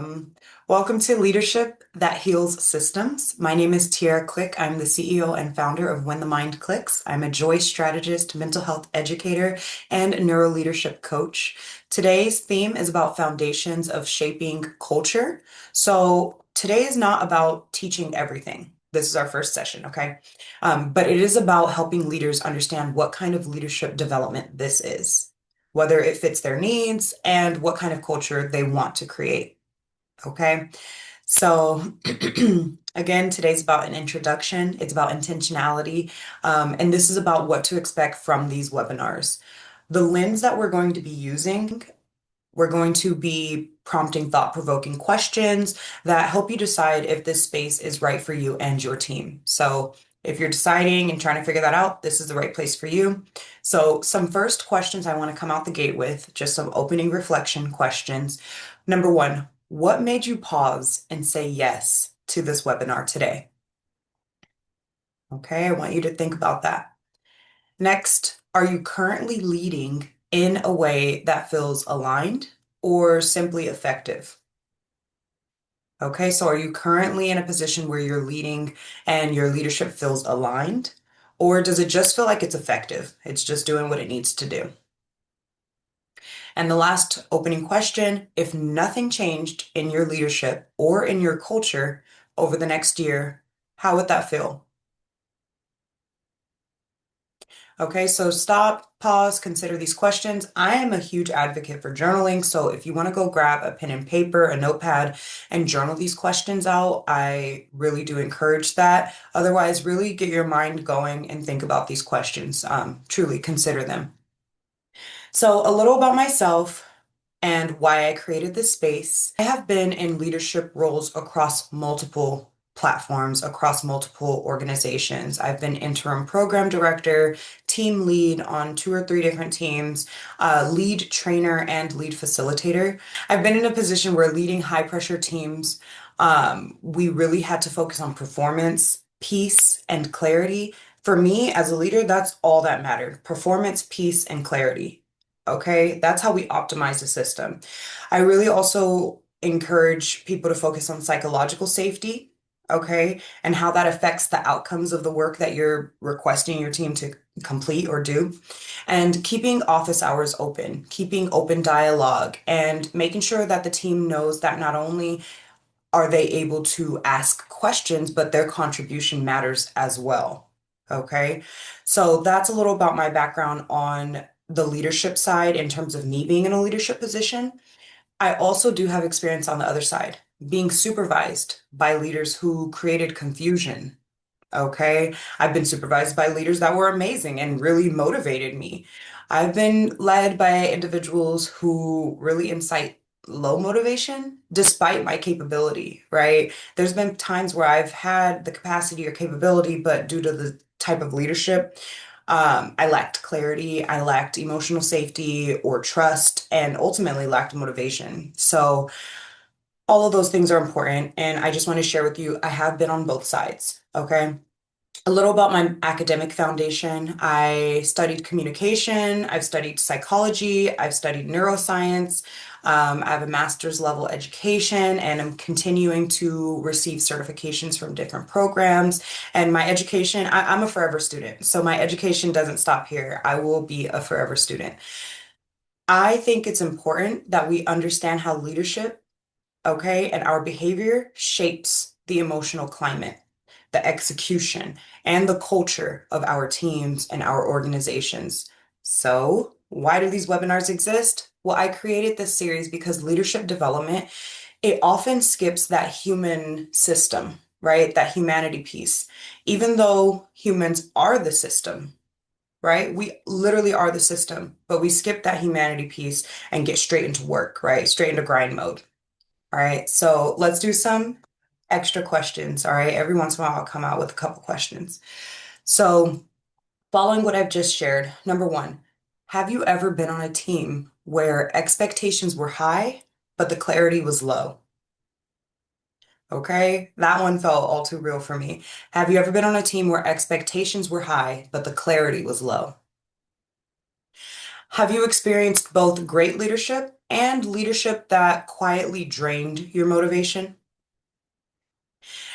Um, Welcome to Leadership That Heals Systems. My name is Tiara Click. I'm the CEO and founder of When the Mind Clicks. I'm a joy strategist, mental health educator, and neuro leadership coach. Today's theme is about foundations of shaping culture. So today is not about teaching everything. This is our first session, okay? But it is about helping leaders understand what kind of leadership development this is, whether it fits their needs, and what kind of culture they want to create. Okay. So again, today's about an introduction. It's about intentionality. And this is about what to expect from these webinars. The lens that we're going to be using, we're going to be prompting thought-provoking questions that help you decide if this space is right for you and your team. So if you're deciding and trying to figure that out, this is the right place for you. So some first questions I want to come out the gate with, just some opening reflection questions. Number one, what made you pause and say yes to this webinar today? Okay, I want you to think about that. Next, are you currently leading in a way that feels aligned or simply effective? Okay, so are you currently in a position where you're leading and your leadership feels aligned? Or does it just feel like it's effective? It's just doing what it needs to do. And the last opening question, if nothing changed in your leadership or in your culture over the next year, how would that feel? Okay, so stop, pause, consider these questions. I am a huge advocate for journaling. So if you want to go grab a pen and paper, a notepad, and journal these questions out, I really do encourage that. Otherwise, really get your mind going and think about these questions. Truly consider them. So a little about myself and why I created this space. I have been in leadership roles across multiple platforms, across multiple organizations. I've been interim program director, team lead on two or three different teams, lead trainer, and lead facilitator. I've been in a position where leading high pressure teams, we really had to focus on performance, peace, and clarity. For me, as a leader, that's all that mattered. Performance, peace, and clarity. Okay, that's how we optimize the system. I really also encourage people to focus on psychological safety, okay, and how that affects the outcomes of the work that you're requesting your team to complete or do. And keeping office hours open, keeping open dialogue, and making sure that the team knows that not only are they able to ask questions, but their contribution matters as well. Okay. So that's a little about my background on the leadership side in terms of me being in a leadership position. I also do have experience on the other side, being supervised by leaders who created confusion. Okay. I've been supervised by leaders that were amazing and really motivated me. I've been led by individuals who really incite low motivation despite my capability, right? There's been times where I've had the capacity or capability, but due to the type of leadership, I lacked clarity, I lacked emotional safety or trust, and ultimately lacked motivation. So, all of those things are important. And I just want to share with you, I have been on both sides. Okay. A little about my academic foundation. I studied communication, I've studied psychology, I've studied neuroscience. I have a master's level education and I'm continuing to receive certifications from different programs. And my education, I'm a forever student. So my education doesn't stop here. I will be a forever student. I think it's important that we understand how leadership, okay, and our behavior shapes the emotional climate, the execution, and the culture of our teams and our organizations. So, why do these webinars exist? Well, I created this series because leadership development, it often skips that human system, right? That humanity piece. Even though humans are the system, right? We literally are the system, but we skip that humanity piece and get straight into work, right? Straight into grind mode. All right, so let's do some extra questions. All right, every once in a while I'll come out with a couple questions. So, following what I've just shared, number one, have you ever been on a team where expectations were high, but the clarity was low? Okay, that one felt all too real for me. Have you ever been on a team where expectations were high, but the clarity was low? Have you experienced both great leadership and leadership that quietly drained your motivation?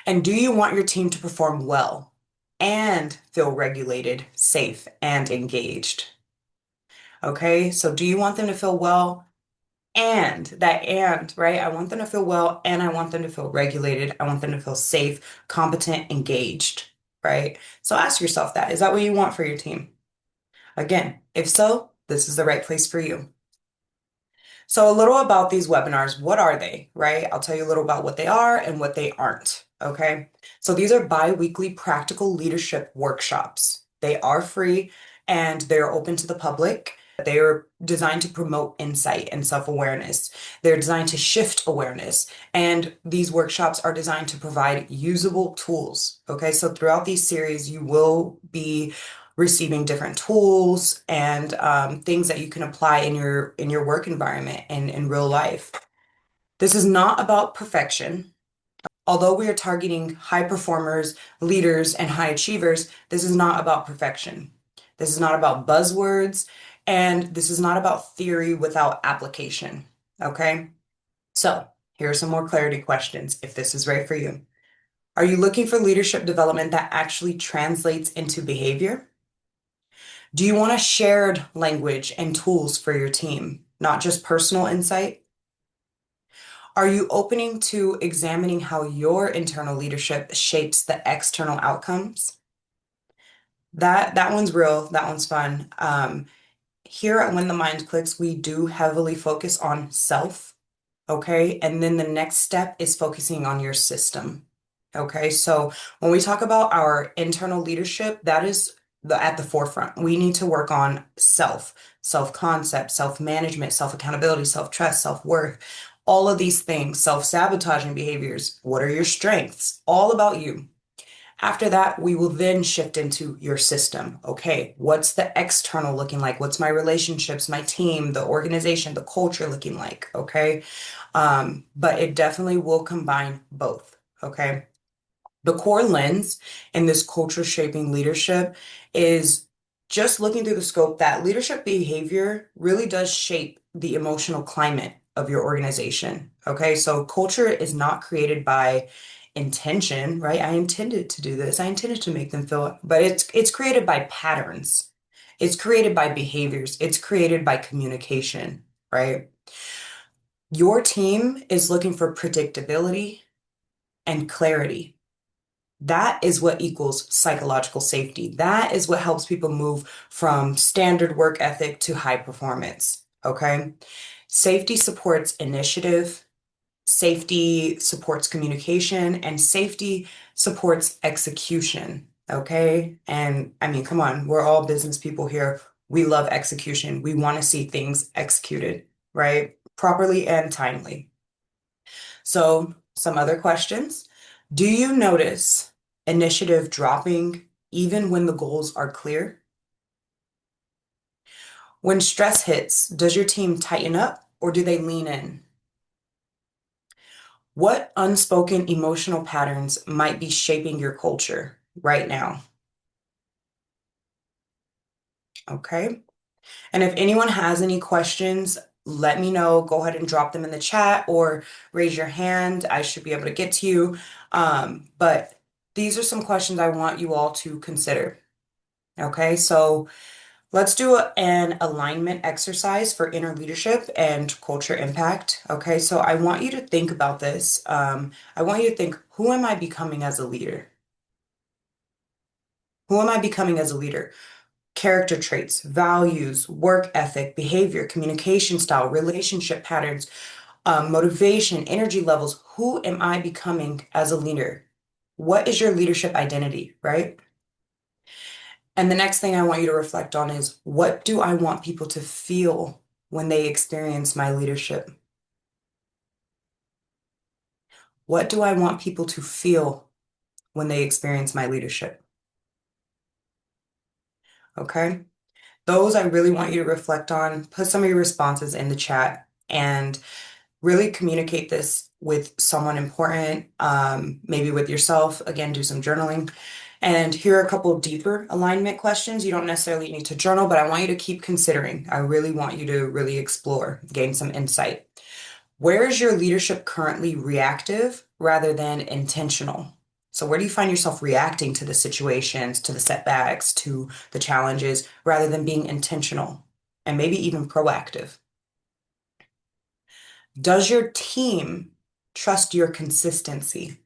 And do you want your team to perform well and feel regulated, safe, and engaged? Okay, so do you want them to feel well and that and, right? I want them to feel well and I want them to feel regulated. I want them to feel safe, competent, engaged, right? So ask yourself that. Is that what you want for your team? Again, if so, this is the right place for you. So, a little about these webinars. What are they, right? I'll tell you a little about what they are and what they aren't, okay? So, these are bi-weekly practical leadership workshops. They are free and they're open to the public. They are designed to promote insight and self-awareness. They're designed to shift awareness. And these workshops are designed to provide usable tools, okay? So, throughout these series, you will be receiving different tools and things that you can apply in your work environment and in real life. This is not about perfection. Although we are targeting high performers, leaders, and high achievers, this is not about perfection. This is not about buzzwords, and this is not about theory without application. Okay? So, here are some more clarity questions if this is right for you. Are you looking for leadership development that actually translates into behavior? Do you want a shared language and tools for your team, not just personal insight? Are you opening to examining how your internal leadership shapes the external outcomes? That one's real, that one's fun. Here at When the Mind Clicks, we do heavily focus on self, okay? And then the next step is focusing on your system. Okay, so when we talk about our internal leadership, that is at the forefront. We need to work on self-concept, self-management, self-accountability, self-trust, self-worth, all of these things, self-sabotaging behaviors. What are your strengths? All about you. After that, we will then shift into your system. Okay, what's the external looking like? What's my relationships, my team, the organization, the culture looking like? Okay, but it definitely will combine both. Okay. The core lens in this culture shaping leadership is just looking through the scope that leadership behavior really does shape the emotional climate of your organization. Okay, so culture is not created by intention, right? I intended to do this. I intended to make them feel, but it's created by patterns. It's created by behaviors. It's created by communication, right? Your team is looking for predictability and clarity. That is what equals psychological safety. That is what helps people move from standard work ethic to high performance. Okay. Safety supports initiative, safety supports communication, and safety supports execution. Okay. And I mean, come on, we're all business people here. We love execution. We want to see things executed, right? Properly and timely. So, some other questions. Do you notice initiative dropping even when the goals are clear? When stress hits, does your team tighten up or do they lean in? What unspoken emotional patterns might be shaping your culture right now? Okay. And if anyone has any questions, let me know. Go ahead and drop them in the chat or raise your hand. I should be able to get to you. But these are some questions I want you all to consider. Okay, so let's do an alignment exercise for inner leadership and culture impact. Okay, so I want you to think about this. I want you to think, who am I becoming as a leader? Who am I becoming as a leader? Character traits, values, work ethic, behavior, communication style, relationship patterns, motivation, energy levels. Who am I becoming as a leader? What is your leadership identity, right? And the next thing I want you to reflect on is, what do I want people to feel when they experience my leadership? What do I want people to feel when they experience my leadership? Okay. Those I really want you to reflect on. Put some of your responses in the chat and really communicate this with someone important, maybe with yourself. Again, do some journaling. And here are a couple deeper alignment questions. You don't necessarily need to journal, but I want you to keep considering. I really want you to really explore, gain some insight. Where is your leadership currently reactive rather than intentional? So, where do you find yourself reacting to the situations, to the setbacks, to the challenges, rather than being intentional and maybe even proactive? Does your team trust your consistency,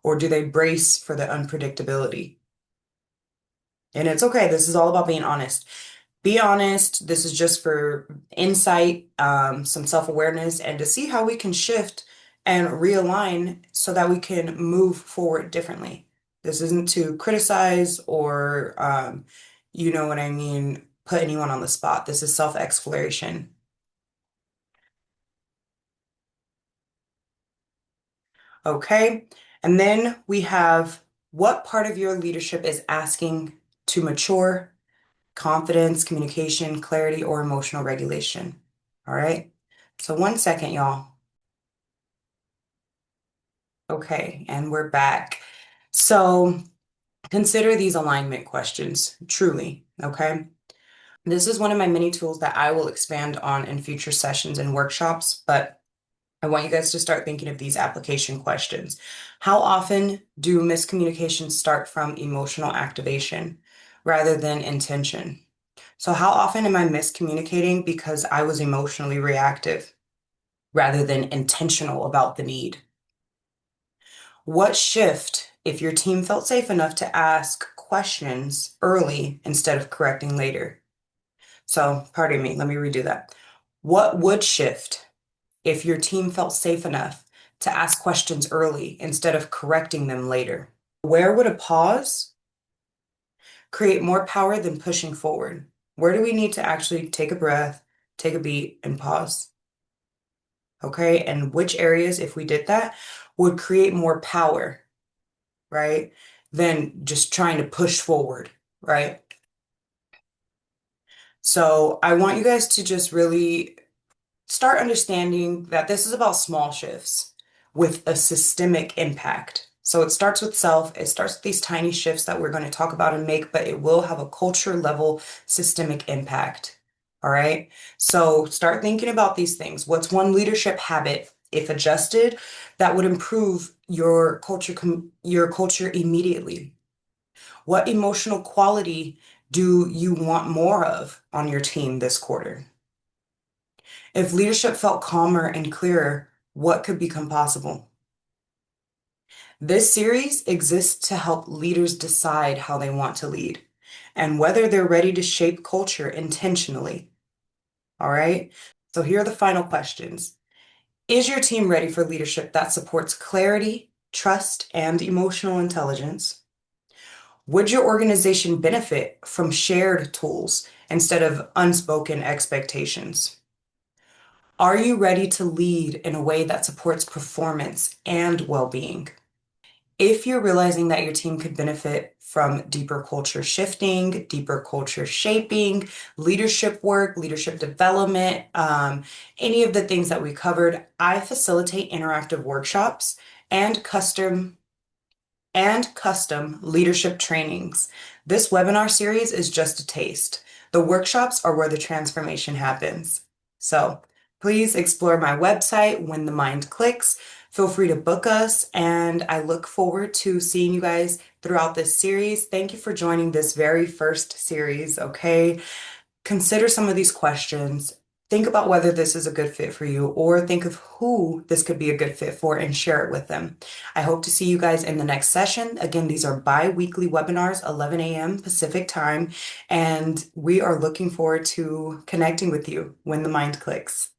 or do they brace for the unpredictability? And it's okay. This is all about being honest. Be honest. This is just for insight, some self-awareness, and to see how we can shift and realign so that we can move forward differently. This isn't to criticize or, you know what I mean, put anyone on the spot. This is self-exploration. Okay. And then we have what part of your leadership is asking to mature? Confidence, communication, clarity, or emotional regulation. All right. So 1 second, y'all. Okay, and we're back. So consider these alignment questions truly. Okay. This is one of my mini tools that I will expand on in future sessions and workshops, but I want you guys to start thinking of these application questions. How often do miscommunications start from emotional activation rather than intention? So, how often am I miscommunicating because I was emotionally reactive rather than intentional about the need? What shift if your team felt safe enough to ask questions early instead of correcting later? So, pardon me, let me redo that. What would shift if your team felt safe enough to ask questions early instead of correcting them later? Where would a pause create more power than pushing forward? Where do we need to actually take a breath, take a beat, and pause? Okay. And which areas, if we did that, would create more power, right? Than just trying to push forward, right? So I want you guys to just really start understanding that this is about small shifts with a systemic impact. So it starts with self, it starts with these tiny shifts that we're going to talk about and make, but it will have a culture level systemic impact. All right. So start thinking about these things. What's one leadership habit, if adjusted, that would improve your culture immediately? What emotional quality do you want more of on your team this quarter? If leadership felt calmer and clearer, what could become possible? This series exists to help leaders decide how they want to lead and whether they're ready to shape culture intentionally. All right. So here are the final questions. Is your team ready for leadership that supports clarity, trust, and emotional intelligence? Would your organization benefit from shared tools instead of unspoken expectations? Are you ready to lead in a way that supports performance and well-being? If you're realizing that your team could benefit from deeper culture shifting, deeper culture shaping, leadership work, leadership development, any of the things that we covered, I facilitate interactive workshops and custom leadership trainings. This webinar series is just a taste. The workshops are where the transformation happens. So please explore my website when the mind clicks. Feel free to book us, and I look forward to seeing you guys throughout this series. Thank you for joining this very first series, okay? Consider some of these questions. Think about whether this is a good fit for you, or think of who this could be a good fit for and share it with them. I hope to see you guys in the next session. Again, these are bi-weekly webinars, 11 a.m. Pacific time, and we are looking forward to connecting with you when the mind clicks.